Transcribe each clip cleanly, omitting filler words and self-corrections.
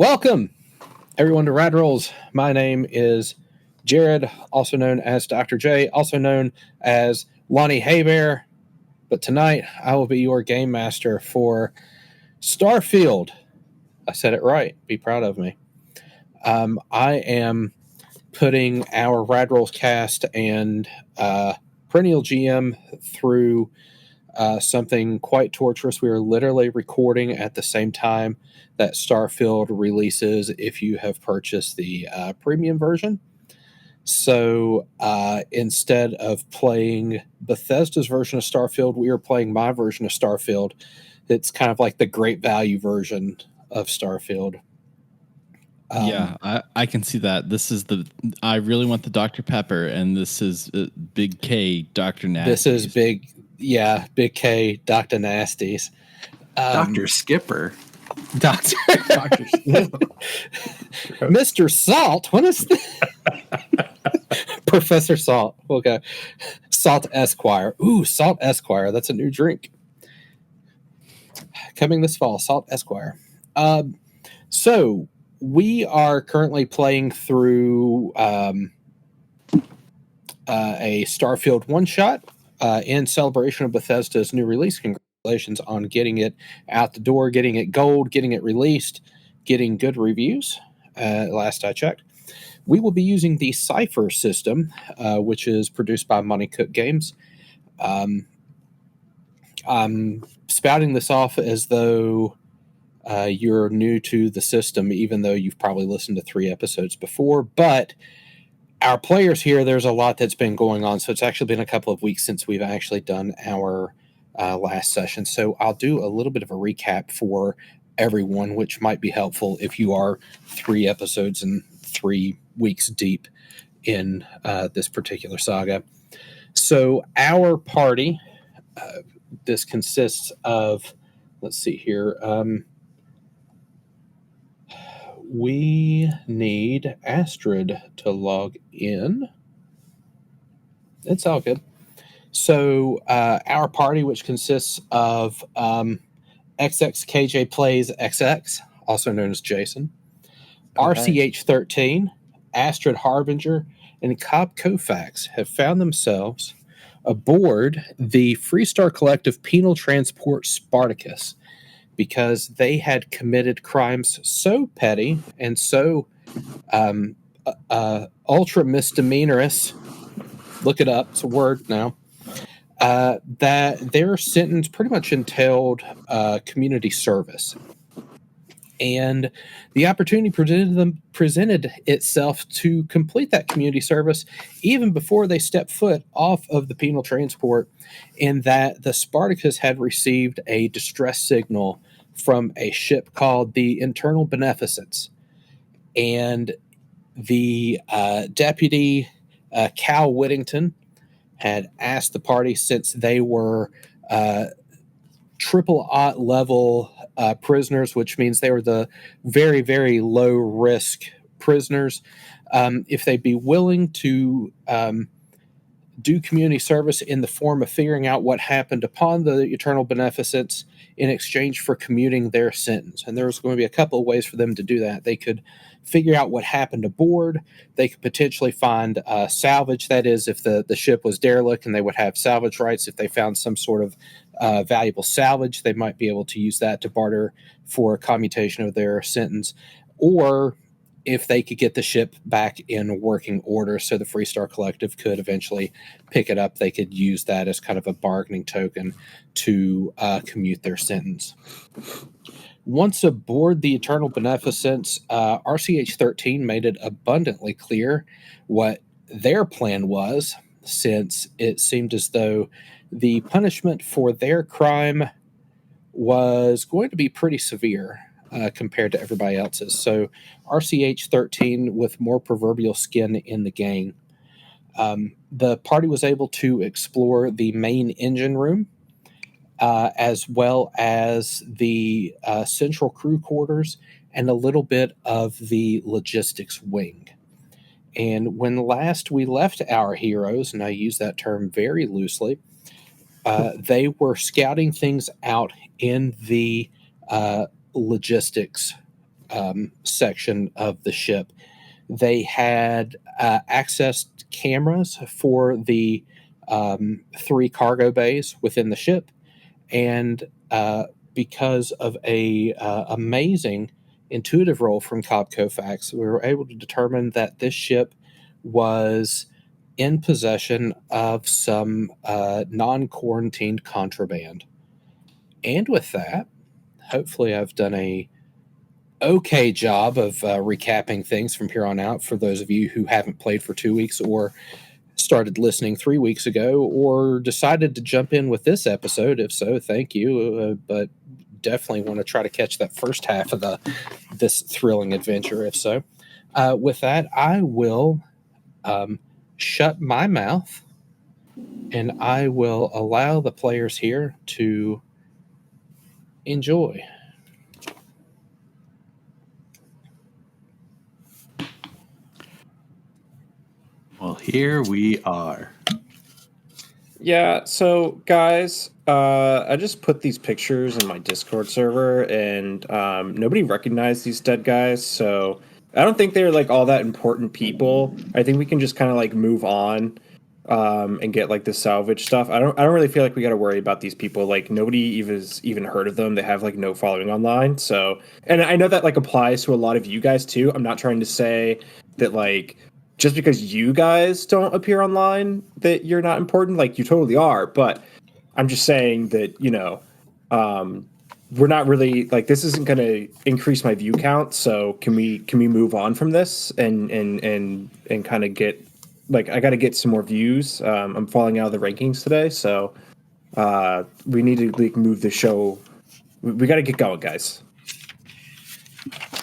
Welcome, everyone, to Rad Rolls. My name is Jared, also known as Dr. J, also known as Lonnie Haybear. But tonight, I will be your game master for Starfield. I said it right. Be proud of me. I am putting our Rad Rolls cast and Perennial GM through something quite torturous. We are literally recording at the same time that Starfield releases if you have purchased the premium version. So instead of playing Bethesda's version of Starfield, we are playing my version of Starfield. It's kind of like the great value version of Starfield. Yeah, I can see that. I really want the Dr. Pepper, and this is Big K, Dr. Nasty. This is Big K, Dr. Nasties. Dr. Skipper. Dr. Mr. Salt. What is that? Professor Salt. We'll go. Salt Esquire. Ooh, Salt Esquire. That's a new drink. Coming this fall, Salt Esquire. So we are currently playing through a Starfield one-shot in celebration of Bethesda's new release. Congratulations on getting it out the door, getting it gold, getting it released, getting good reviews. Last I checked. We will be using the Cypher system, which is produced by Money Cook Games. I'm spouting this off as though you're new to the system, even though you've probably listened to 3 episodes before. But our players here, there's a lot that's been going on. So it's actually been a couple of weeks since we've actually done our last session. So I'll do a little bit of a recap for everyone, which might be helpful if you are 3 episodes and 3 weeks deep in this particular saga. So our party, this consists of, let's see here, we need Astrid to log in. It's all good. So our party, which consists of XXKJ Plays XX, also known as Jason, RCH13, Astrid Harbinger, and Cobb Kofax have found themselves aboard the Freestar Collective Penal Transport Spartacus because they had committed crimes so petty and so ultra misdemeanorous, look it up, it's a word now, that their sentence pretty much entailed community service. And the opportunity presented itself to complete that community service even before they stepped foot off of the penal transport, in that the Spartacus had received a distress signal from a ship called the Internal Beneficence. And the deputy, Cal Whittington, had asked the party, since they were triple aught level prisoners, which means they were the very, very low risk prisoners, if they'd be willing to do community service in the form of figuring out what happened upon the Eternal Beneficence in exchange for commuting their sentence. And there was going to be a couple of ways for them to do that. They could figure out what happened aboard. They could potentially find salvage. That is, if the ship was derelict, and they would have salvage rights. If they found some sort of valuable salvage, they might be able to use that to barter for a commutation of their sentence. Or if they could get the ship back in working order so the Freestar Collective could eventually pick it up, they could use that as kind of a bargaining token to commute their sentence. Once aboard the Eternal Beneficence, RCH-13 made it abundantly clear what their plan was, since it seemed as though the punishment for their crime was going to be pretty severe compared to everybody else's. So RCH-13 with more proverbial skin in the game. The party was able to explore the main engine room, as well as the central crew quarters and a little bit of the logistics wing. And when last we left our heroes, and I use that term very loosely, they were scouting things out in the logistics section of the ship. They had accessed cameras for the 3 cargo bays within the ship, and because of a amazing intuitive roll from Cobb Kofax, we were able to determine that this ship was in possession of some non-quarantined contraband. And with that, hopefully I've done a okay job of recapping things from here on out for those of you who haven't played for 2 weeks or started listening 3 weeks ago or decided to jump in with this episode. If so, thank you. But definitely want to try to catch that first half of this thrilling adventure. If so, with that, I will shut my mouth and I will allow the players here to enjoy. Well, here we are. Yeah, so guys, I just put these pictures in my Discord server, and nobody recognized these dead guys, so I don't think they're like all that important people. I think we can just kind of like move on and get like the salvage stuff. I don't really feel like we got to worry about these people. Like nobody even heard of them. They have like no following online. So, and I know that like applies to a lot of you guys too. I'm not trying to say that like just because you guys don't appear online that you're not important. Like you totally are, but I'm just saying that, you know, we're not really like this isn't going to increase my view count. So can we move on from this and kind of get like I got to get some more views. I'm falling out of the rankings today, so we need to like move the show. We got to get going, guys.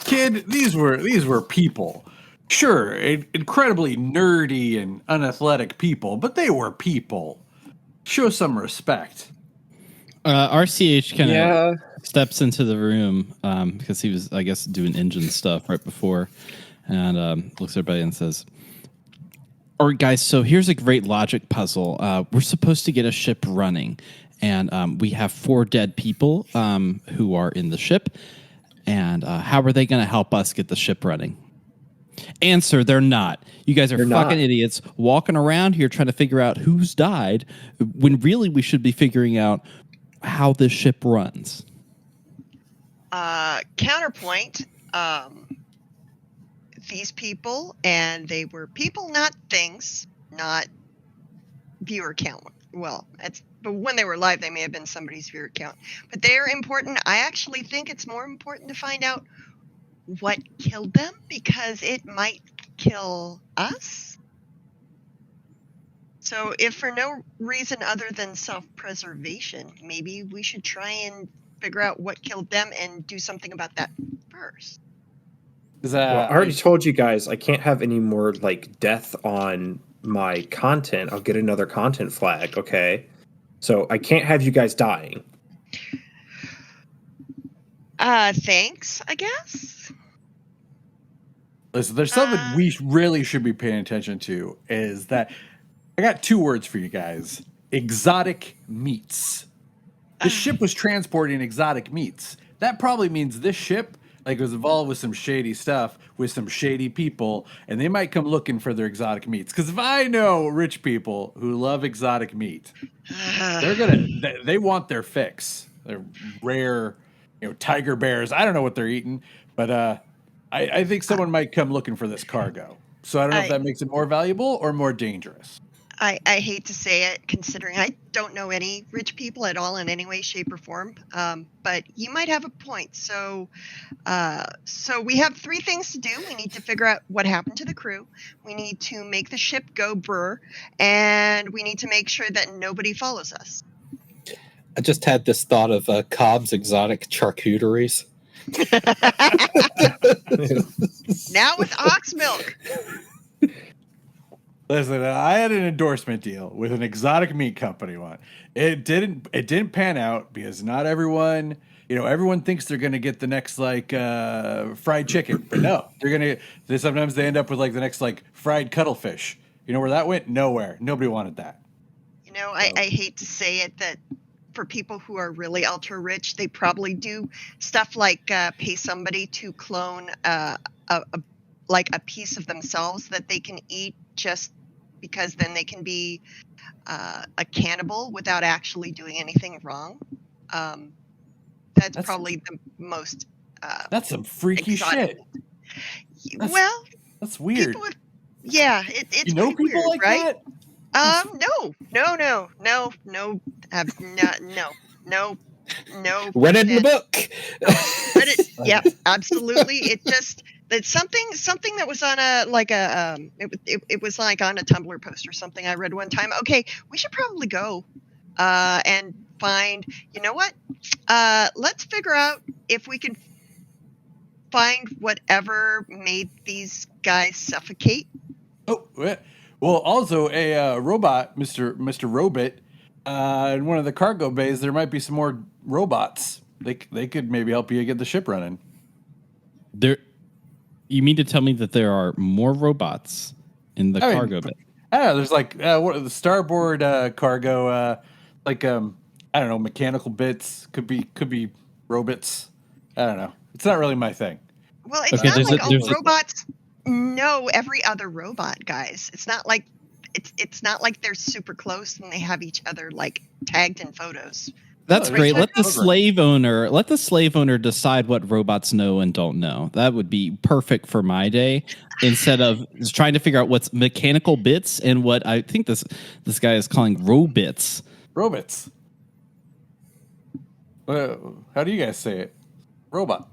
Kid, these were people. Sure, incredibly nerdy and unathletic people, but they were people. Show some respect. RCH kind of steps into the room because he was, I guess, doing engine stuff right before, and looks at everybody and says, all right, guys, so here's a great logic puzzle. We're supposed to get a ship running, and we have 4 dead people who are in the ship, and how are they going to help us get the ship running? Answer, they're not. You guys are fucking idiots walking around here trying to figure out who's died when really we should be figuring out how this ship runs. Counterpoint, these people, and they were people, not things, not viewer count. Well, but when they were live, they may have been somebody's viewer count. But they're important. I actually think it's more important to find out what killed them, because it might kill us. So if for no reason other than self-preservation, maybe we should try and figure out what killed them and do something about that first. Well, I already told you guys I can't have any more like death on my content. I'll get another content flag, okay? So I can't have you guys dying. Thanks, I guess. Listen, there's something we really should be paying attention to is that I got 2 words for you guys. Exotic meats. This ship was transporting exotic meats. That probably means this ship was involved with some shady stuff with some shady people, and they might come looking for their exotic meats. Because if I know rich people who love exotic meat, they want their fix. They're rare, tiger bears. I don't know what they're eating, but I think someone might come looking for this cargo. So I don't know if that makes it more valuable or more dangerous. I hate to say it, considering I don't know any rich people at all in any way, shape, or form. But you might have a point. So we have 3 things to do. We need to figure out what happened to the crew. We need to make the ship go brr, and we need to make sure that nobody follows us. I just had this thought of Cobb's exotic charcuteries. Now with ox milk. Listen, I had an endorsement deal with an exotic meat company once. It didn't pan out because not everyone, everyone thinks they're going to get the next fried chicken, but no, sometimes they end up with the next fried cuttlefish. You know where that went? Nowhere. Nobody wanted that. I hate to say it that for people who are really ultra rich, they probably do stuff like pay somebody to clone like a piece of themselves that they can eat, just because then they can be a cannibal without actually doing anything wrong. That's probably the most. That's some freaky exotic. shit. That's weird. It's you know pretty people weird, like right? that? No. Read it in the book. Read it. Yep, absolutely. It's something that was on it was like on a Tumblr post or something I read one time. Okay, we should probably go and find. You know what? Let's figure out if we can find whatever made these guys suffocate. Oh, well, also a robot, Mr. Robot, in one of the cargo bays. There might be some more robots. They could maybe help you get the ship running. You mean to tell me that there are more robots in the cargo bay? There's like what the starboard cargo, like I don't know, mechanical bits. Could be robots. I don't know. It's not really my thing. Well, it's not like all robots know every other robot, guys. It's not like they're super close and they have each other like tagged in photos. That's great. Let the slave owner decide what robots know and don't know. That would be perfect for my day, instead of trying to figure out what's mechanical bits and what I think this guy is calling robits. Robots. How do you guys say it? Robot.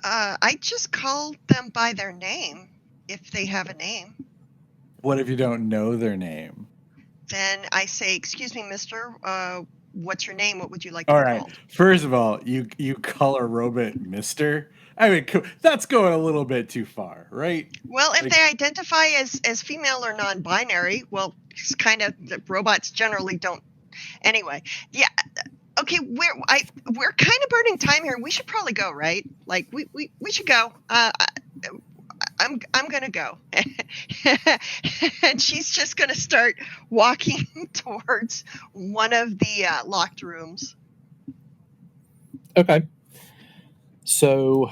I just call them by their name if they have a name. What if you don't know their name? Then I say, "Excuse me, mister, what's your name? What would you like to be called?" All right. First of all, you call a robot mister? I mean, that's going a little bit too far, right? Well, if they identify as female or non-binary, well, it's kind of the robots generally don't. Anyway, yeah. Okay, we're kind of burning time here. We should probably go, right? Like we should go. I'm gonna go, and she's just gonna start walking towards one of the locked rooms. Okay. So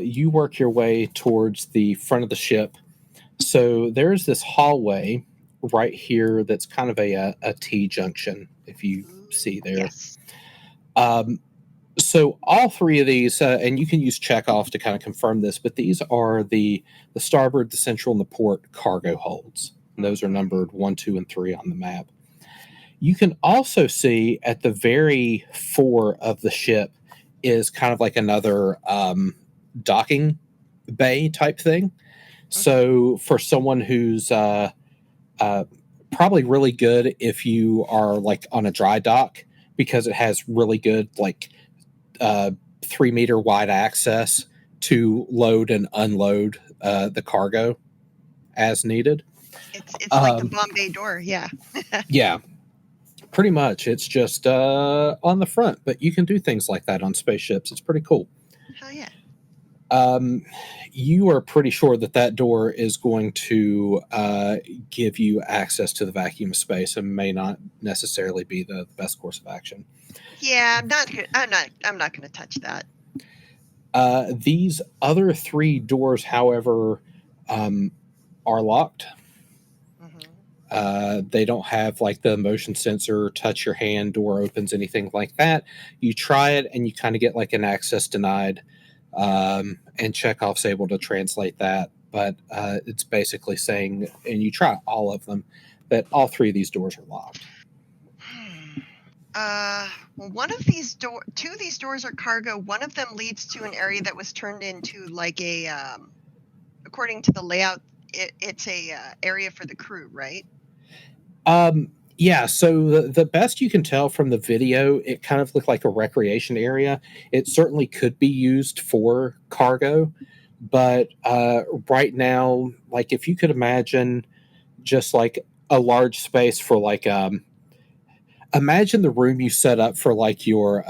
you work your way towards the front of the ship. So there's this hallway right here that's kind of a T-junction, if you see there. Yes. So all three of these, and you can use checkoff to kind of confirm this, but these are the starboard, the central, and the port cargo holds. And those are numbered 1, 2, and 3 on the map. You can also see at the very fore of the ship is kind of like another docking bay type thing. So for someone who's probably really good if you are like on a dry dock, because it has really good like 3 meter wide access to load and unload the cargo as needed. It's like the Bombay door, yeah. Yeah, pretty much. It's just on the front, but you can do things like that on spaceships. It's pretty cool. Hell yeah. You are pretty sure that door is going to give you access to the vacuum of space and may not necessarily be the best course of action. Yeah, I'm not going to touch that. These other 3 doors, however, are locked. Mm-hmm. They don't have like the motion sensor, touch your hand, door opens, anything like that. You try it and you kind of get like an access denied. And Chekhov's able to translate that, but it's basically saying, and you try all of them, that all 3 of these doors are locked. Well, two of these doors are cargo. One of them leads to an area that was turned into like a, according to the layout, it's a area for the crew, right? Yeah, so the best you can tell from the video, it kind of looked like a recreation area. It certainly could be used for cargo, but right now, like if you could imagine just like a large space for like imagine the room you set up for like your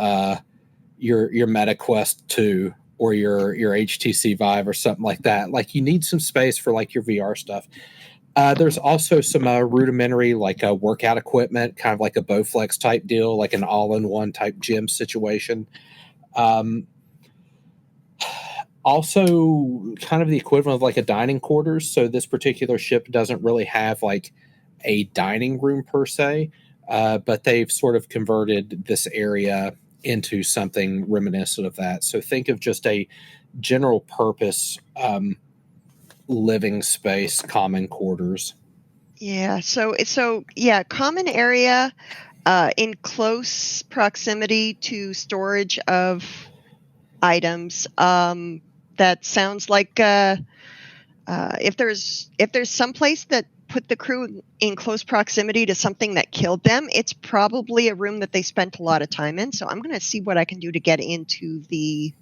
MetaQuest 2 or your HTC Vive or something like that. Like you need some space for like your VR stuff. There's also some rudimentary workout equipment, kind of like a Bowflex type deal, like an all-in-one type gym situation. Also, kind of the equivalent of like a dining quarters. So this particular ship doesn't really have like a dining room per se, but they've sort of converted this area into something reminiscent of that. So think of just a general purpose living space, common quarters. Yeah. So yeah, common area in close proximity to storage of items. That sounds like if there's some place that put the crew in close proximity to something that killed them, it's probably a room that they spent a lot of time in. So I'm going to see what I can do to get into the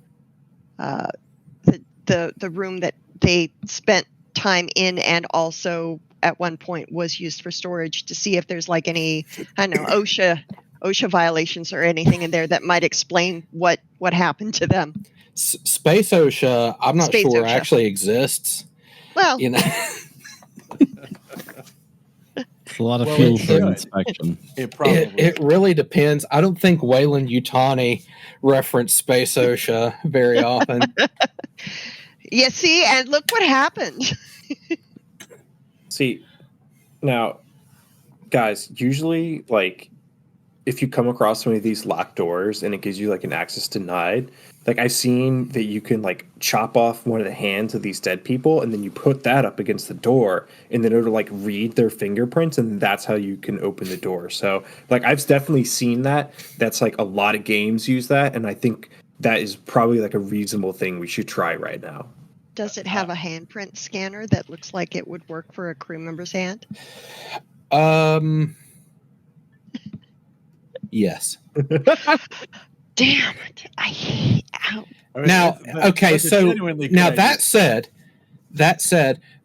room that they spent time in, and also at one point was used for storage, to see if there's like any, I don't know, OSHA violations or anything in there that might explain what happened to them. Space OSHA, I'm not Space sure OSHA actually exists. Well, You know, It's a lot of fuel for inspection. It really depends. I don't think Wayland Yutani referenced Space OSHA very often. yeah, see, and look what happened. See, now, guys, usually, like, if you come across one of these locked doors and it gives you like an access denied, like I've seen that you can like chop off one of the hands of these dead people and then you put that up against the door and then it'll like read their fingerprints and that's how you can open the door. So like I've definitely seen that. That's like a lot of games use that, and I think that is probably like a reasonable thing we should try right now. Does it have a handprint scanner that looks like it would work for a crew member's hand? Yes. Damn it! I hate. Ow. Now, okay, so now that said,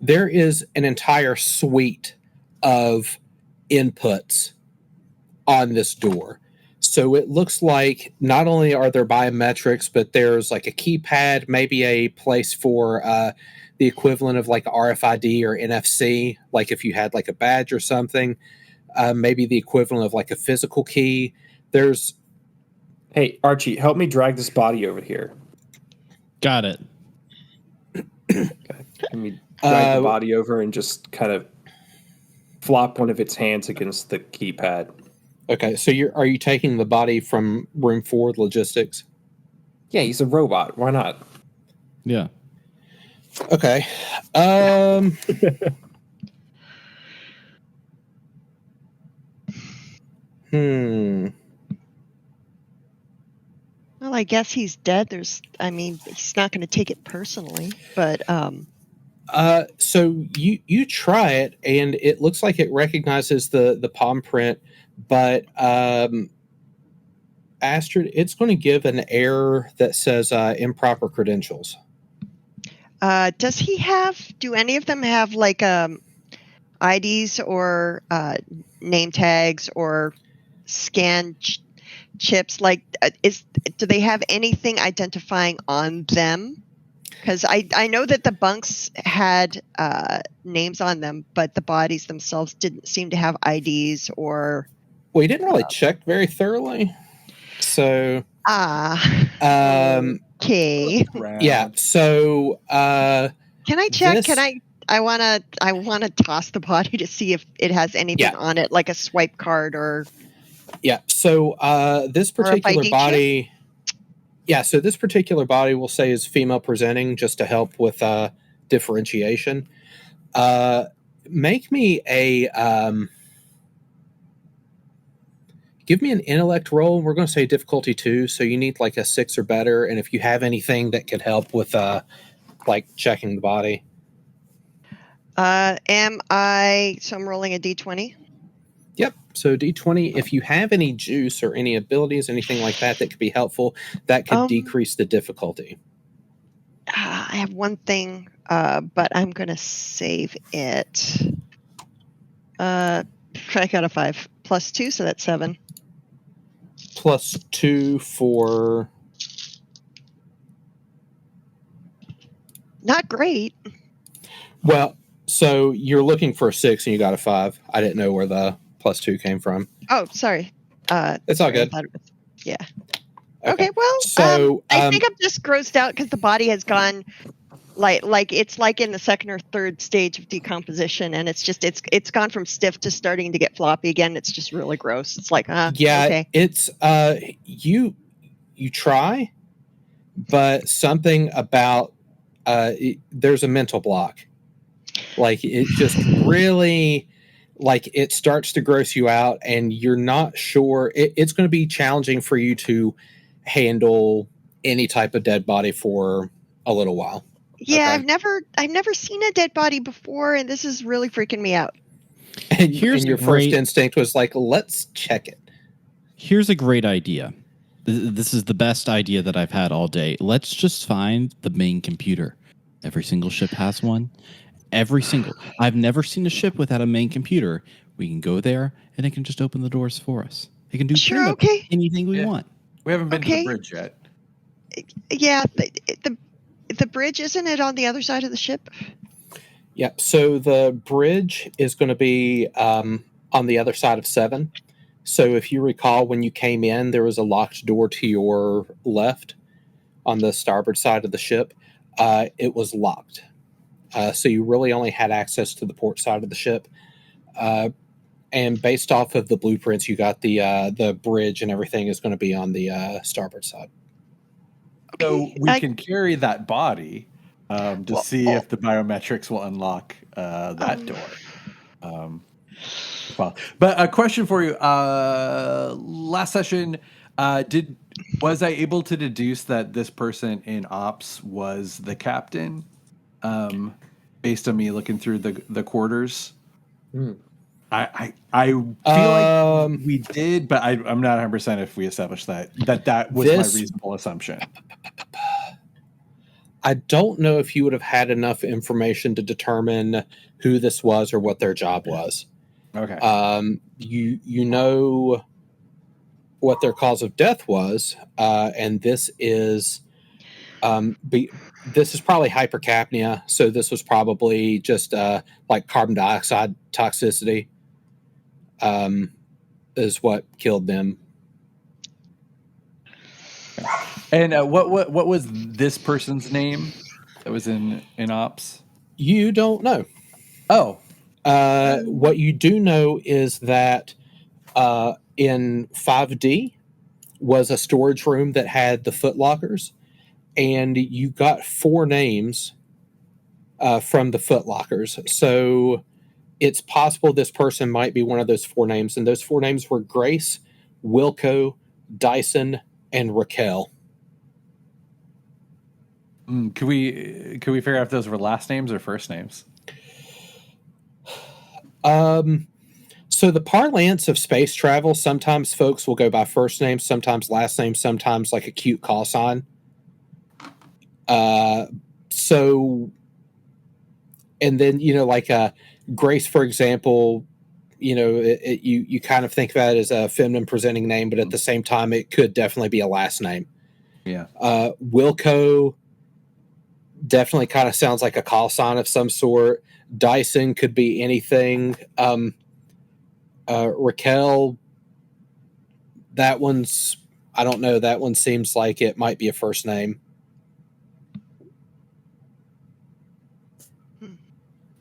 there is an entire suite of inputs on this door. So it looks like not only are there biometrics, but there's like a keypad, maybe a place for the equivalent of like RFID or NFC, like if you had like a badge or something. Maybe the equivalent of like a physical key. There's. Hey, Archie, help me drag this body over here. Got it. Okay. Let me drag the body over and just kind of flop one of its hands against the keypad. Okay, so are you taking the body from room 4 logistics? Yeah, he's a robot. Why not? Yeah. Okay. Well, I guess he's dead. He's not going to take it personally, but so you try it, and it looks like it recognizes the palm print, but Astrid, it's going to give an error that says improper credentials. do any of them have like IDs or name tags or scan chips? Like, do they have anything identifying on them? Because I know that the bunks had names on them, but the bodies themselves didn't seem to have IDs or. Well, you didn't really check very thoroughly, so. Okay. Yeah. So. Can I check? I want to toss the body to see if it has anything on it, like a swipe card or. Yeah. So this particular body. Chip? Yeah. So this particular body we'll say is female presenting, just to help with differentiation. Make me give me an intellect roll. We're going to say difficulty 2, so you need like a 6 or better. And if you have anything that could help with like checking the body. So I'm rolling a D20. Yep. So D20, if you have any juice or any abilities, anything like that could be helpful, that could decrease the difficulty. I have one thing, but I'm going to save it. I got a 5 plus 2, so that's 7. Plus 2 for. Not great. Well, So you're looking for a 6 and you got a 5. I didn't know where the +2 came from. Oh, sorry. It's all sorry, good. I thought it was, yeah. Okay, well, so I think I'm just grossed out because the body has gone like it's like in the second or third stage of decomposition, and it's gone from stiff to starting to get floppy again. It's just really gross. It's like, okay. It's you try, but something about there's a mental block. Like it just really, like it starts to gross you out, and you're not sure. It's going to be challenging for you to handle any type of dead body for a little while. Yeah, Okay? I've never seen a dead body before, and this is really freaking me out. And your first instinct was like, let's check it. Here's a great idea. This is the best idea that I've had all day. Let's just find the main computer. Every single ship has one. I've never seen a ship without a main computer. We can go there, and it can just open the doors for us. It can do anything we want. We haven't been to the bridge yet. Yeah, the bridge, isn't it on the other side of the ship? Yeah, so the bridge is going to be on the other side of 7. So if you recall, when you came in, there was a locked door to your left on the starboard side of the ship. It was locked. So you really only had access to the port side of the ship. And based off of the blueprints, you got the bridge and everything is going to be on the starboard side. So we can carry that body to see if the biometrics will unlock that door. Well, but a question for you. Last session, was I able to deduce that this person in ops was the captain, based on me looking through the quarters? I feel like we did, but I'm not 100% if we established that was my reasonable assumption. I don't know if you would have had enough information to determine who this was or what their job was. Okay. You know what their cause of death was, and this is this is probably hypercapnia. So this was probably just like carbon dioxide toxicity. Is what killed them. And what was this person's name that was in ops? You don't know. Oh. What you do know is that in 5D was a storage room that had the footlockers, and you got 4 names from the footlockers. So it's possible this person might be one of those 4 names, and those 4 names were Grace, Wilco, Dyson, and Raquel. Could we figure out if those were last names or first names? So the parlance of space travel, sometimes folks will go by first name, sometimes last name, sometimes like a cute call sign. So, and then, like Grace, for example, you kind of think of that as a feminine presenting name, but at the same time, it could definitely be a last name. Yeah. Wilco definitely kind of sounds like a call sign of some sort. Dyson could be anything. Raquel, that one's, I don't know. That one seems like it might be a first name.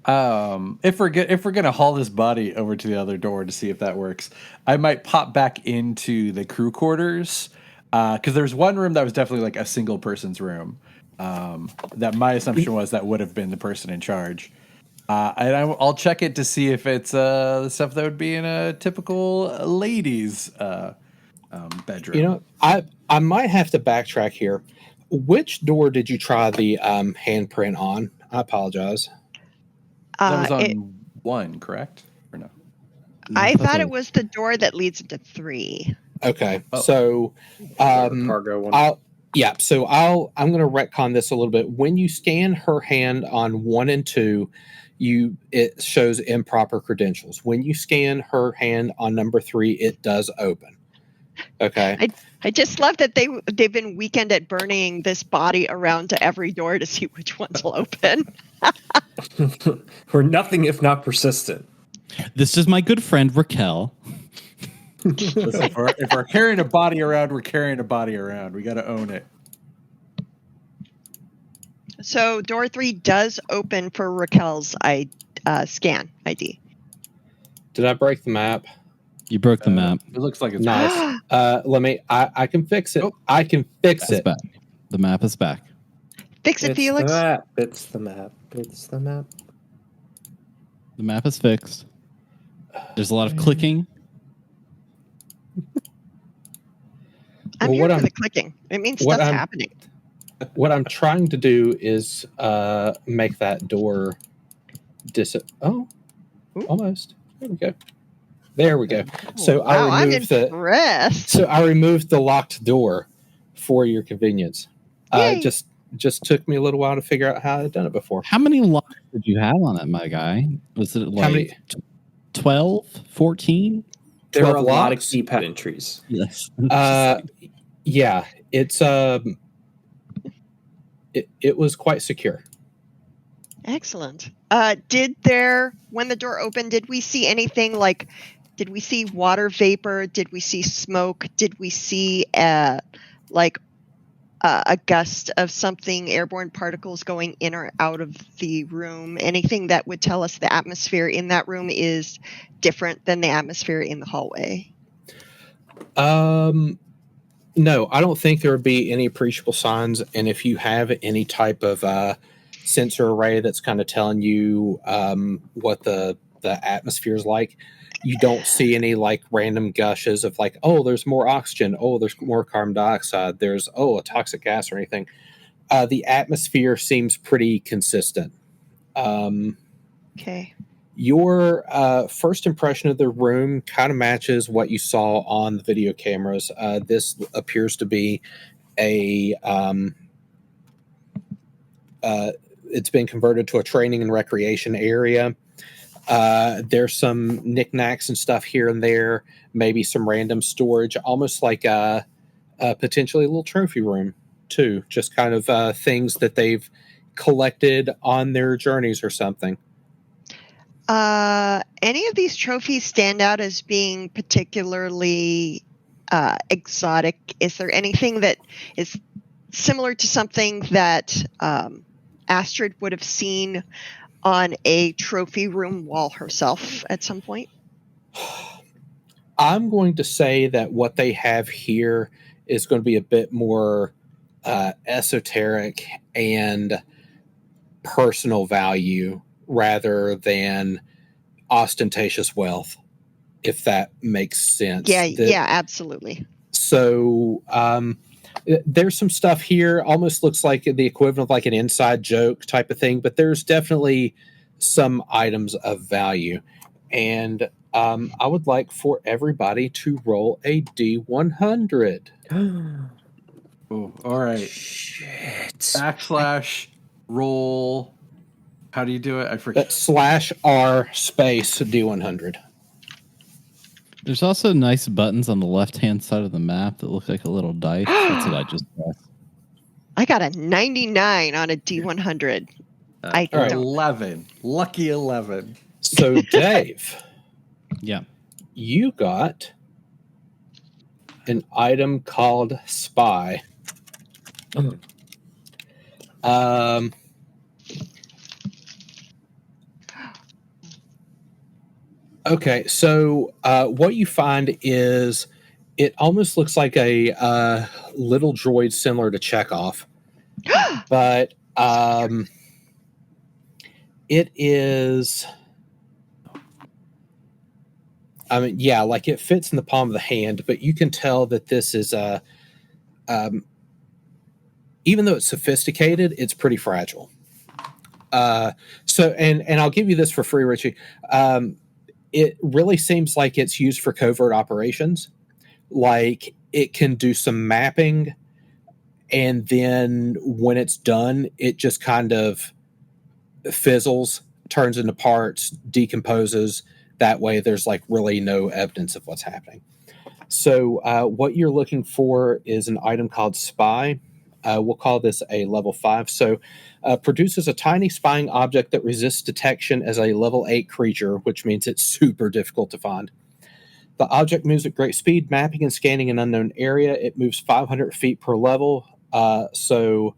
If we're gonna haul this body over to the other door to see if that works, I might pop back into the crew quarters, because there's one room that was definitely like a single person's room. That my assumption was that would have been the person in charge. And I'll check it to see if it's the stuff that would be in a typical ladies' bedroom. I might have to backtrack here. Which door did you try the handprint on? I apologize. That was on 1, correct? Or no? I thought it was the door that leads into 3. Okay, so cargo one. I'm going to retcon this a little bit. When you scan her hand on 1 and 2, it shows improper credentials. When you scan her hand on number 3, it does open. Okay. I just love that they've been weekend at burning this body around to every door to see which ones will open. We're nothing if not persistent. This is my good friend Raquel. Listen, if we're carrying a body around, we're carrying a body around. We got to own it. So door 3 does open for Raquel's scan ID. Did I break the map? You broke the map. It looks like it's Nice. Let me. I can fix it. I can fix it. Back. The map is back. Fix it, Felix. It's the map. It's the map. The map is fixed. There's a lot of clicking. I'm here for the clicking. It means stuff's happening. What I'm trying to do is make that door almost. There we go. There we go. So wow, I'm impressed. I removed the locked door for your convenience. Just took me a little while to figure out how I'd done it before. How many locks did you have on it, my guy? Was it like 12, 14? There were a lot of keypad entries. Yes. Yeah, it's it was quite secure. Excellent. When the door opened, did we see anything like? Did we see water vapor? Did we see smoke? Did we see a gust of something, airborne particles going in or out of the room? Anything that would tell us the atmosphere in that room is different than the atmosphere in the hallway? No, I don't think there would be any appreciable signs. And if you have any type of sensor array that's kind of telling you what the atmosphere is like, you don't see any like random gushes of like, oh, there's more oxygen, oh, there's more carbon dioxide, there's a toxic gas or anything. The atmosphere seems pretty consistent. Okay. Your first impression of the room kind of matches what you saw on the video cameras. This appears to be it's been converted to a training and recreation area. There's some knickknacks and stuff here and there, maybe some random storage, almost like potentially a little trophy room too, just kind of things that they've collected on their journeys or something. Any of these trophies stand out as being particularly exotic? Is there anything that is similar to something that Astrid would have seen on a trophy room wall herself at some point? I'm going to say that what they have here is going to be a bit more esoteric and personal value rather than ostentatious wealth, if that makes sense. Yeah, absolutely. So there's some stuff here, almost looks like the equivalent of like an inside joke type of thing, but there's definitely some items of value. And I would like for everybody to roll a D100. Oh, all right. Shit. / roll. How do you do it? I forget. /R space D100. There's also nice buttons on the left-hand side of the map that look like a little dice. That's what I just pressed. I got a 99 on a D100. All right, 11. Lucky 11. So, Dave. Yeah. You got an item called Spy. Okay, so what you find is it almost looks like a little droid similar to Chekhov, but it is. I mean, yeah, like it fits in the palm of the hand, but you can tell that this is even though it's sophisticated, it's pretty fragile. So, and I'll give you this for free, Richie. It really seems like it's used for covert operations. Like it can do some mapping, and then when it's done, it just kind of fizzles, turns into parts, decomposes. That way, there's like really no evidence of what's happening. So what you're looking for is an item called Spy. We'll call this a level 5. So produces a tiny spying object that resists detection as a level 8 creature, which means it's super difficult to find. The object moves at great speed, mapping and scanning an unknown area. It moves 500 feet per level. So,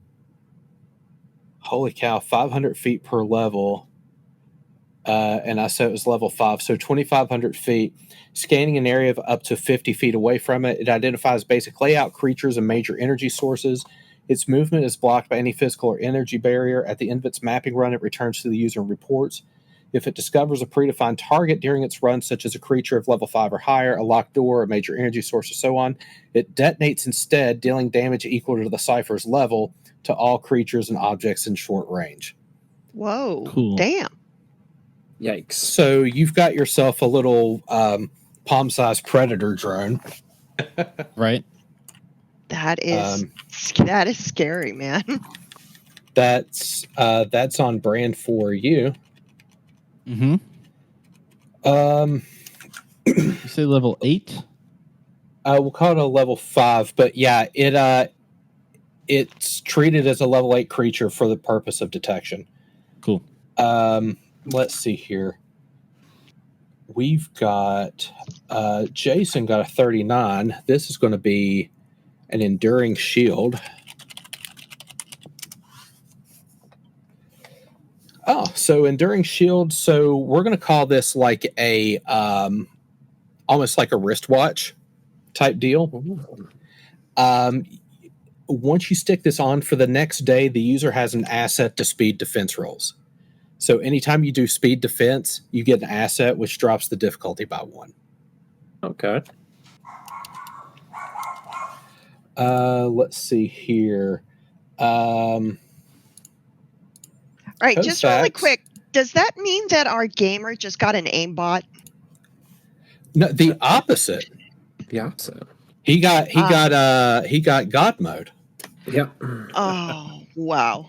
holy cow, 500 feet per level. And I said it was level 5. So 2,500 feet, scanning an area of up to 50 feet away from it. It identifies basic layout, creatures, and major energy sources. Its movement is blocked by any physical or energy barrier. At the end of its mapping run, it returns to the user and reports. If it discovers a predefined target during its run, such as a creature of level 5 or higher, a locked door, a major energy source, or so on, it detonates instead, dealing damage equal to the Cypher's level to all creatures and objects in short range. Whoa. Cool. Damn. Yikes. So you've got yourself a little palm-sized predator drone. Right. That is scary, man. That's on brand for you. Mm-hmm. You say level 8? We'll call it a level 5, but yeah, it's treated as a level 8 creature for the purpose of detection. Cool. Let's see here. We've got Jason got a 39. This is going to be an enduring shield. Oh, so enduring shield. So we're going to call this like a almost like a wristwatch type deal. Once you stick this on for the next day, the user has an asset to speed defense rolls. So anytime you do speed defense, you get an asset which drops the difficulty by 1. Okay. Let's see here. All right, just really quick. Does that mean that our gamer just got an aimbot? No, the opposite. The opposite. He got God mode. Yep. Oh, wow.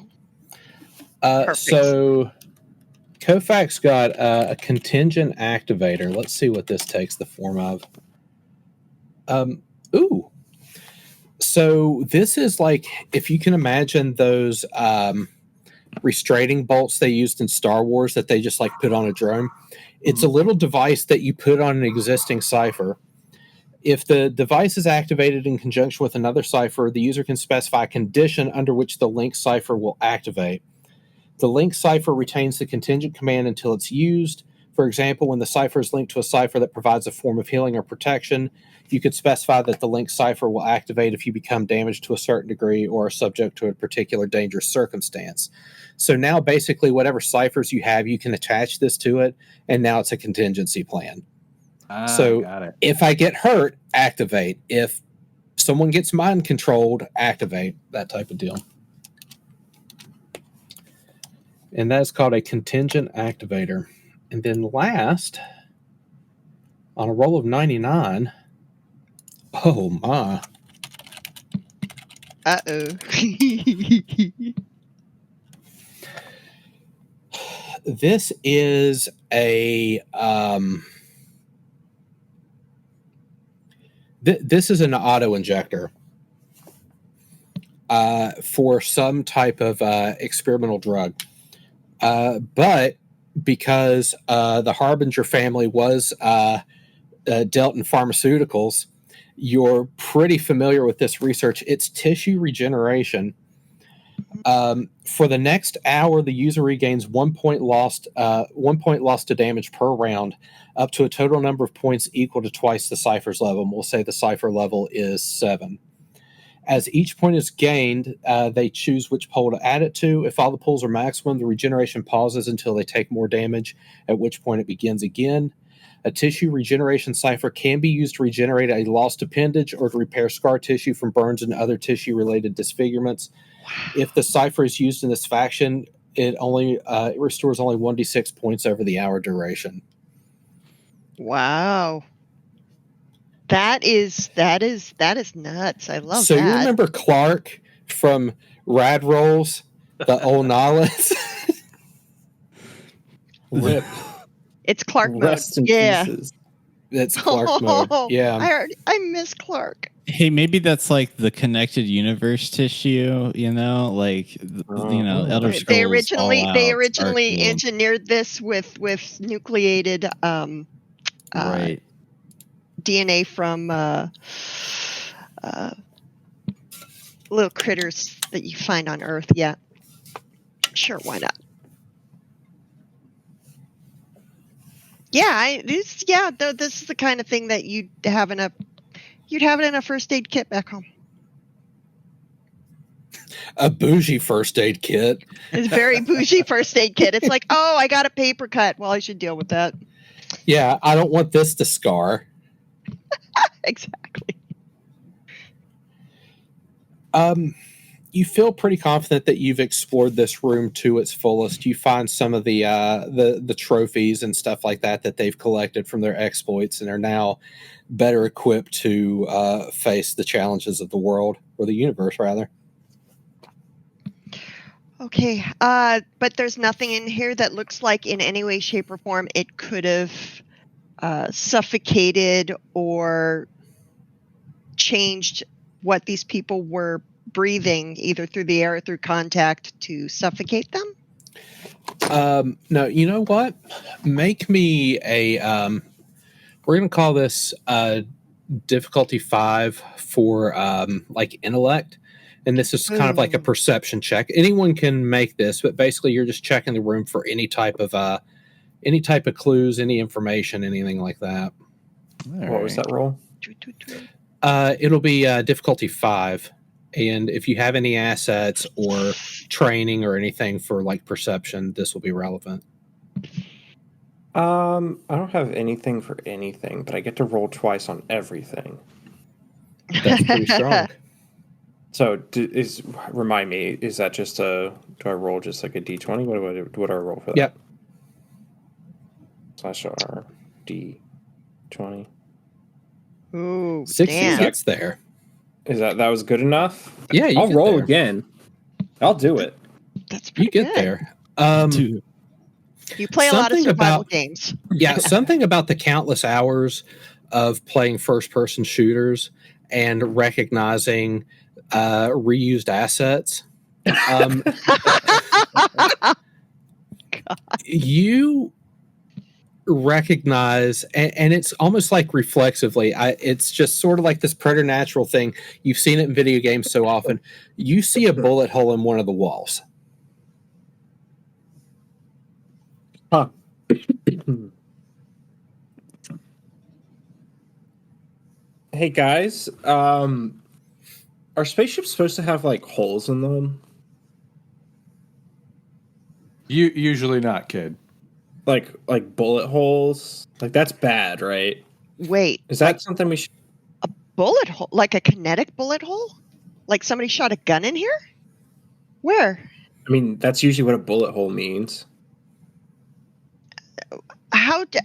So Kofak's got a contingent activator. Let's see what this takes the form of. Ooh. So this is like, if you can imagine those restraining bolts they used in Star Wars that they just like put on a drone. It's a little device that you put on an existing Cypher. If the device is activated in conjunction with another Cypher, the user can specify a condition under which the linked Cypher will activate. The linked Cypher retains the contingent command until it's used. For example, when the Cypher is linked to a Cypher that provides a form of healing or protection, you could specify that the linked Cypher will activate if you become damaged to a certain degree or are subject to a particular dangerous circumstance. So now basically whatever Cyphers you have, you can attach this to it, and now it's a contingency plan. So got it. if I get hurt, activate. If someone gets mind controlled, activate. That type of deal. And that's called a contingent activator. And then last, on a roll of 99, oh my. Uh-oh. This is a this is an auto injector for some type of experimental drug. But because the Harbinger family was dealt in pharmaceuticals, you're pretty familiar with this research. It's tissue regeneration. For the next hour, the user regains 1 point lost to damage per round, up to a total number of points equal to twice the Cypher's level. And we'll say the Cypher level is 7. As each point is gained, they choose which pole to add it to. If all the poles are maximum, the regeneration pauses until they take more damage, at which point it begins again. A tissue regeneration Cypher can be used to regenerate a lost appendage or to repair scar tissue from burns and other tissue-related disfigurements. If the Cypher is used in this faction, it restores only 1d6 points over the hour duration. Wow. That is nuts. I love so that. So you remember Clark from Rad Rolls, the old Nihilus? Rip. It's Clark mode. Rest in yeah. pieces. That's Clark mode. Yeah. I miss Clark. Hey, maybe that's like the connected universe tissue, like Elder Scrolls. They originally Starfield. engineered this with nucleated right. DNA from little critters that you find on Earth. Yeah, sure, why not? Yeah, this is the kind of thing that you'd have in a first aid kit back home. A bougie first aid kit. It's a very bougie first aid kit. It's like, oh, I got a paper cut. Well, I should deal with that. Yeah, I don't want this to scar. Exactly. You feel pretty confident that you've explored this room to its fullest. You find some of the trophies and stuff like that they've collected from their exploits, and are now better equipped to face the challenges of the world, or the universe, rather. Okay, but there's nothing in here that looks like in any way, shape, or form it could have suffocated or changed what these people were breathing, either through the air or through contact, to suffocate them? No, you know what? Make me a we're going to call this difficulty 5 for like intellect. And this is kind of like a perception check. Anyone can make this, but basically you're just checking the room for any type of clues, any information, anything like that. What was that roll? It'll be difficulty 5. And if you have any assets or training or anything for like perception, this will be relevant. I don't have anything for anything, but I get to roll twice on everything. That's pretty strong. So remind me, is that just do I roll just like a D20? What do I roll for that? Yep. /R D20. Ooh, 60 damn. gets there. Is that was good enough? Yeah, I'll roll there. again. I'll do it. That's pretty You get good. there. You play a lot of survival games. Yeah, something about the countless hours of playing first-person shooters and recognizing reused assets. You recognize, and it's almost like reflexively, it's just sort of like this preternatural thing. You've seen it in video games so often. You see a bullet hole in one of the walls. Huh. Hey guys, are spaceships supposed to have like holes in them? Usually not, kid. Like bullet holes? Like that's bad, right? Wait, Is that something we should? a bullet hole? Like a kinetic bullet hole? Like somebody shot a gun in here? Where? I mean, that's usually what a bullet hole means.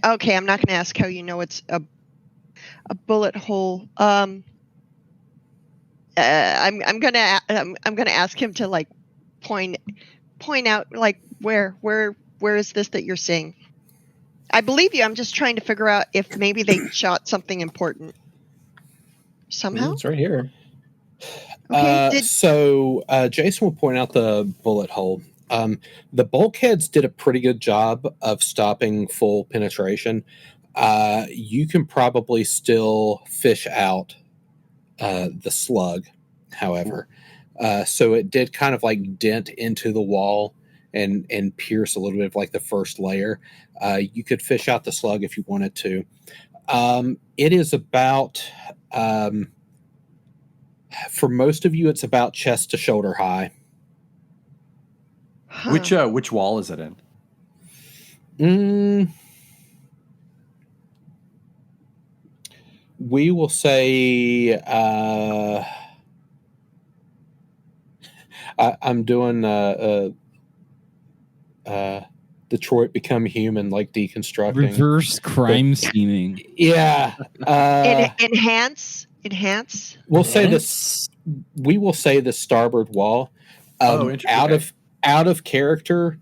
Okay, I'm not going to ask how you know it's a bullet hole. I'm gonna ask him to like point out like where is this that you're seeing? I believe you. I'm just trying to figure out if maybe they shot something important somehow. It's right here. Okay, so Jason will point out the bullet hole. The bulkheads did a pretty good job of stopping full penetration. You can probably still fish out the slug, however. So it did kind of like dent into the wall and pierce a little bit of like the first layer. You could fish out the slug if you wanted to. It is about, for most of you, it's about chest to shoulder high. Huh. Which wall is it in? We will say I'm doing Detroit Become Human, like deconstructing. Reverse crime scening. Yeah. Enhance. We'll say this. We will say the starboard wall. Out of character,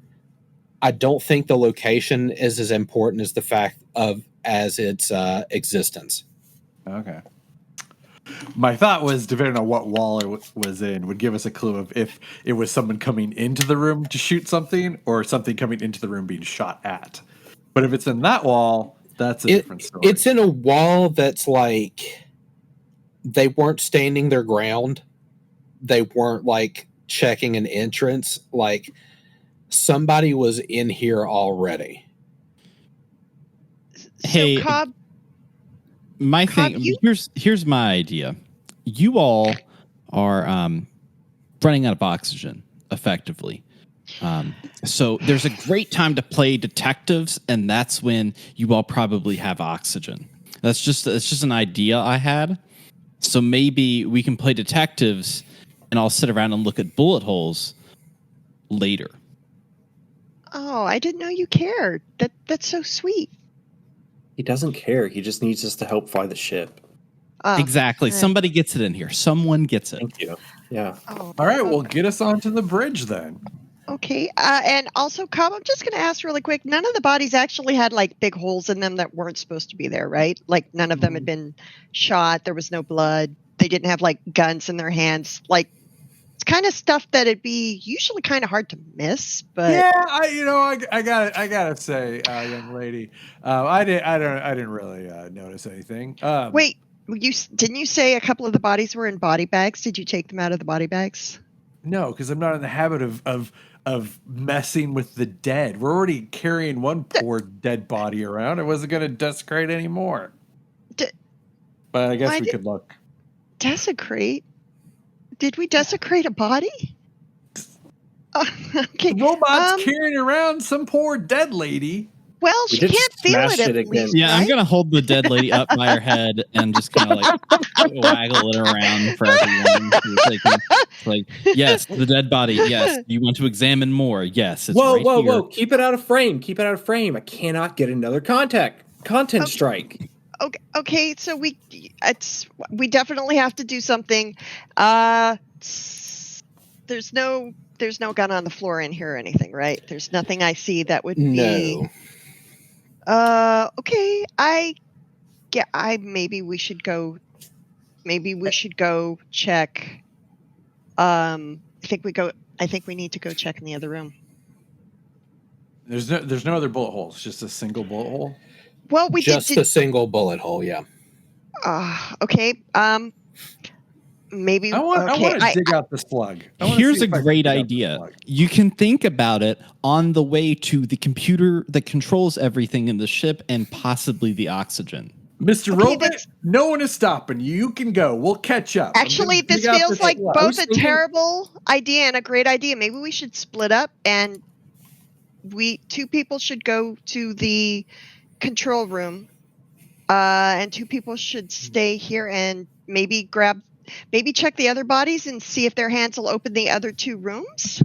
I don't think the location is as important as the fact of as its existence. Okay. My thought was, depending on what wall it was in, would give us a clue of if it was someone coming into the room to shoot something or something coming into the room being shot at. But if it's in that wall, that's a different story. It's in a wall that's like they weren't standing their ground. They weren't like checking an entrance. Like somebody was in here already. Hey, so Cobb, my thing here's my idea. You all are running out of oxygen effectively. So there's a great time to play detectives, and that's when you all probably have oxygen. It's just an idea I had. So maybe we can play detectives, and I'll sit around and look at bullet holes later. oh, I didn't know you cared. That's so sweet. He doesn't care. He just needs us to help fly the ship. Oh, Exactly. right. Somebody gets it in here. Someone gets it. Thank you. Yeah. Oh, All right, well, get us onto the bridge then. okay. And also, Cobb, I'm just going to ask really quick. None of the bodies actually had like big holes in them that weren't supposed to be there, right? Like none of them had been shot. There was no blood. They didn't have like guns in their hands. Like it's kind of stuff that it'd be usually kind of hard to miss. But Yeah, I gotta say, young lady, I didn't really notice anything. wait, didn't you say a couple of the bodies were in body bags? Did you take them out of the body bags? No, because I'm not in the habit of messing with the dead. We're already carrying one poor dead body around. I wasn't gonna desecrate anymore. But I guess we could look. Desecrate? Did we desecrate a body? Okay. The robot's carrying around some poor dead lady. Well, We she did can't feel smash it it at again. least, Yeah, I'm right? gonna hold the dead lady up by her head and just kind of like waggle it around for everyone. It's like, yes, the dead body. Yes, you want to examine more? Yes, it's Whoa, right whoa, here. whoa! Keep it out of frame. Keep it out of frame. I cannot get another content strike. Okay, so we definitely have to do something. There's no gun on the floor in here or anything, right? There's nothing I see that would be. No. Okay. Maybe we should go check. I think we need to go check in the other room. There's no other bullet holes. Just a single bullet hole. Well, we just did. a single bullet hole. Yeah. Okay. Maybe I want to dig out the slug. Here's a great idea. You can think about it on the way to the computer that controls everything in the ship and possibly the oxygen. Mr. Robot, no one is stopping you. You can go. We'll catch up. Actually, this feels like both a terrible idea and a great idea. Maybe we should split up and two people should go to the control room, and two people should stay here and maybe check the other bodies and see if their hands will open the other two rooms.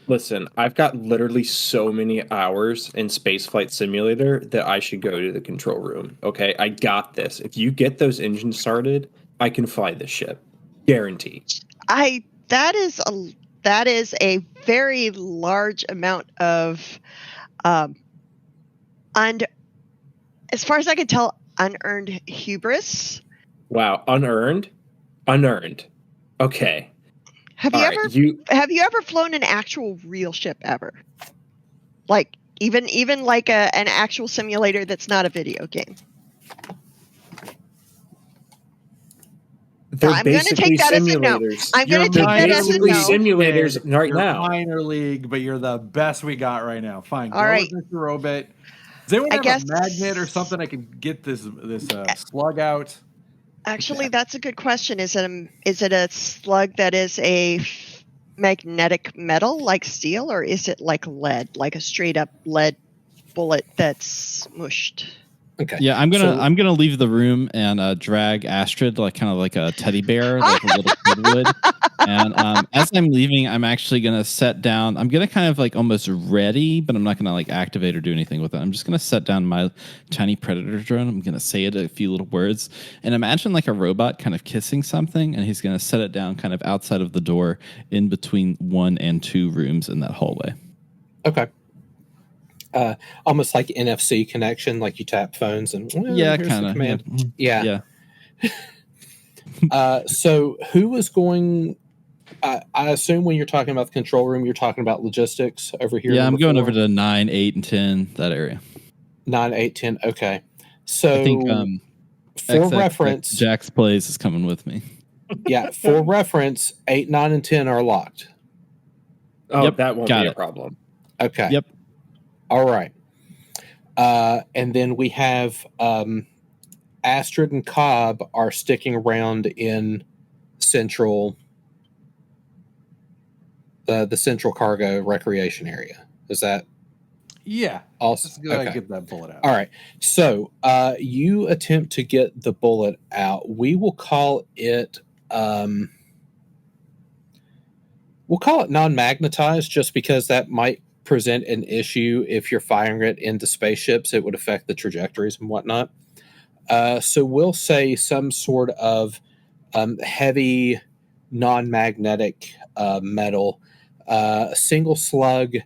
Listen, I've got literally so many hours in Spaceflight Simulator that I should go to the control room. Okay, I got this. If you get those engines started, I can fly this ship, guaranteed. That is a very large amount of, as far as I can tell, unearned hubris. Wow, unearned. Okay. Have you ever flown an actual real ship ever? Like even like an actual simulator that's not a video game. I'm going to take that as a no. I'm going to take that as a no. Simulators right you're now. Minor league, but you're the best we got right now. Fine. All right, Mr. Robot. Does anyone have a magnet or something I can get this slug out? Actually, that's a good question. Is it a slug that is a magnetic metal like steel, or is it like lead, like a straight up lead bullet that's smushed? Okay. Yeah, I'm gonna leave the room and drag Astrid like kind of like a teddy bear, like a little kid would. And as I'm leaving, I'm actually gonna set down. I'm gonna kind of like almost ready, but I'm not gonna like activate or do anything with it. I'm just gonna set down my tiny predator drone. I'm gonna say it a few little words, and imagine like a robot kind of kissing something, and he's gonna set it down kind of outside of the door, in between 1 and 2 rooms in that hallway. Okay. almost like NFC connection, like you tap phones and Yeah, here's kind the of. command. Yeah. So who was going? I assume when you're talking about the control room, you're talking about logistics over here. Yeah, I'm going 4? over to 9, 8, and 10, that area. 9, 8, 10. Okay. So I think for reference, Jack's Plays is coming with me. Yeah, for reference, 8, 9, and 10 are locked. Oh, Yep, that won't got be it. a problem. Okay. Yep. All right. And then we have Astrid and Cobb are sticking around in Central, the Central Cargo Recreation Area. Is that Yeah. also? Let's go ahead and get that bullet out. All right. So you attempt to get the bullet out. We will call it non-magnetized, just because that might present an issue if you're firing it into spaceships. It would affect the trajectories and whatnot. So we'll say some sort of heavy non-magnetic metal, single slug,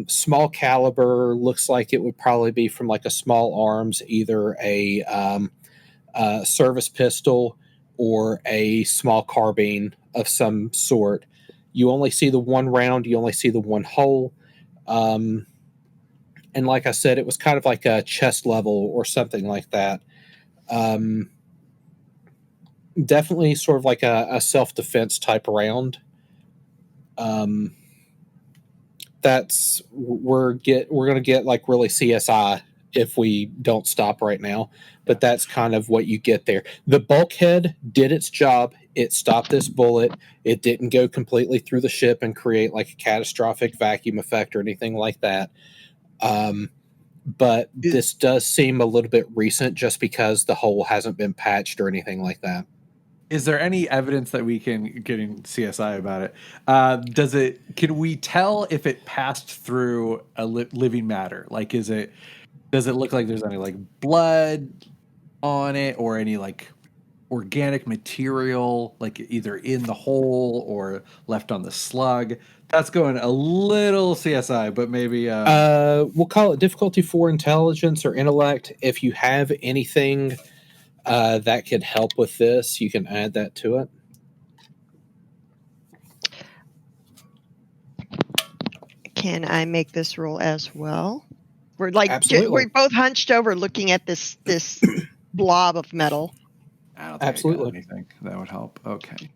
small caliber. Looks like it would probably be from like a small arms, either a service pistol or a small carbine of some sort. You only see the one round, you only see the one hole. And like I said, it was kind of like a chest level or something like that. Definitely sort of like a self-defense type round. That's we're going to get like really CSI if we don't stop right now, but that's kind of what you get there. The bulkhead did its job. It stopped this bullet. It didn't go completely through the ship and create like a catastrophic vacuum effect or anything like that. But this does seem a little bit recent just because the hole hasn't been patched or anything like that. Is there any evidence that we can get in CSI about it? Can we tell if it passed through a living matter? Like, does it look like there's any like blood on it or any like organic material, like either in the hole or left on the slug? That's going a little CSI, but maybe we'll call it difficulty 4 intelligence or intellect. If you have anything that could help with this, you can add that to it. Can I make this roll as well? We're like Absolutely. we're both hunched over looking at this blob of metal. I don't think Absolutely. I got anything that would help. Okay.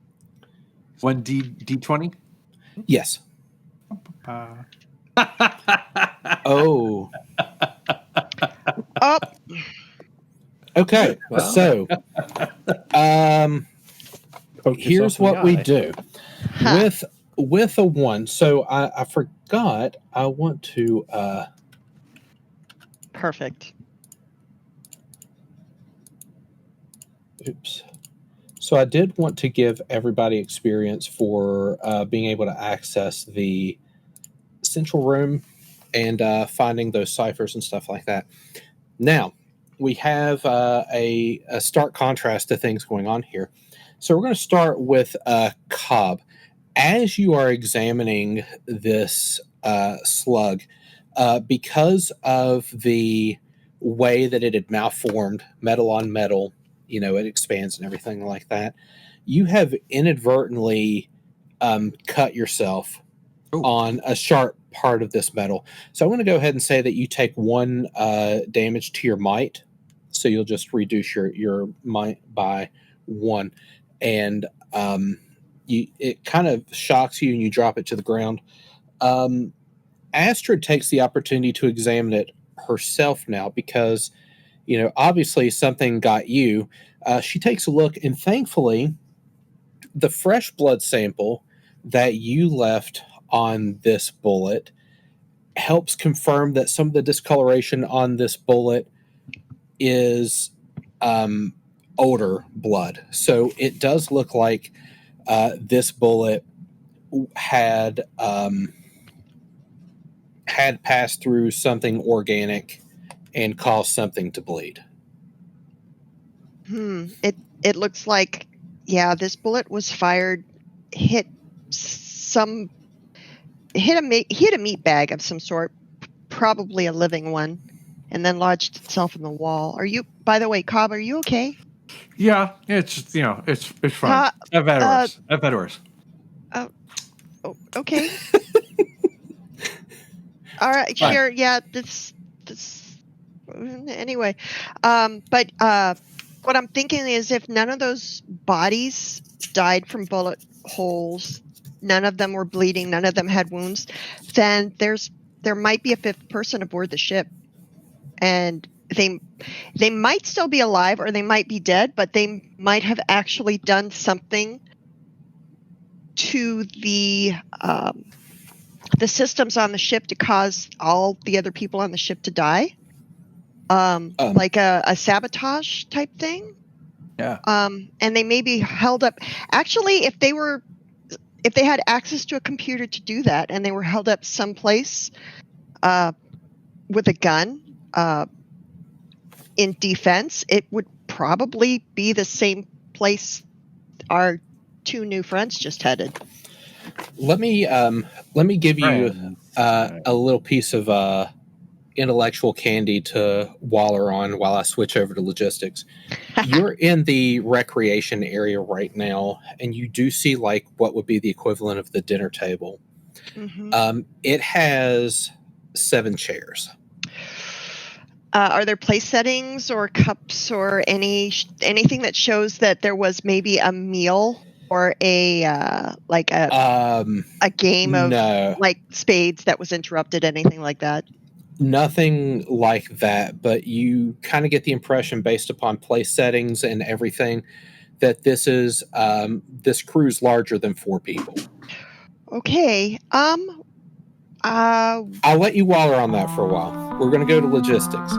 1d20? Yes. Oh. Oh, Okay. Well. So, here's what we do with a 1. So I forgot. I want to. perfect. Oops. So I did want to give everybody experience for being able to access the central room and finding those ciphers and stuff like that. Now, we have a stark contrast to things going on here. So we're going to start with Cobb. As you are examining this slug, because of the way that it had malformed, metal on metal, it expands and everything like that, you have inadvertently cut yourself on a sharp part of this metal. So I'm going to go ahead and say that you take 1 damage to your might. So you'll just reduce your might by 1. And it kind of shocks you and you drop it to the ground. Astrid takes the opportunity to examine it herself now because, obviously something got you. She takes a look, and thankfully, the fresh blood sample that you left on this bullet helps confirm that some of the discoloration on this bullet is older blood. So it does look like this bullet had passed through something organic and caused something to bleed. It looks like, this bullet was fired, hit a meat bag of some sort, probably a living one, and then lodged itself in the wall. By the way, Cobb, are you okay? Yeah, it's fine. I've had worse. I've had worse. Oh, okay. All right, Fine. sure. Yeah, this. Anyway, but what I'm thinking is, if none of those bodies died from bullet holes, none of them were bleeding, none of them had wounds, then there might be a fifth person aboard the ship, and they might still be alive or they might be dead, but they might have actually done something to the systems on the ship to cause all the other people on the ship to die. Like a sabotage type thing. Yeah. And they may be held up. Actually, if they had access to a computer to do that, and they were held up someplace with a gun in defense, it would probably be the same place our two new friends just headed. Let me give you a little piece of intellectual candy to waller on while I switch over to logistics. You're in the recreation area right now, and you do see like what would be the equivalent of the dinner table. Mm-hmm. It has 7 chairs. Are there place settings or cups or anything that shows that there was maybe a meal or a game of like spades that was interrupted? Anything like that? Nothing like that, but you kind of get the impression based upon place settings and everything that this is this crew's larger than 4 people. Okay. I'll let you waller on that for a while. We're going to go to logistics.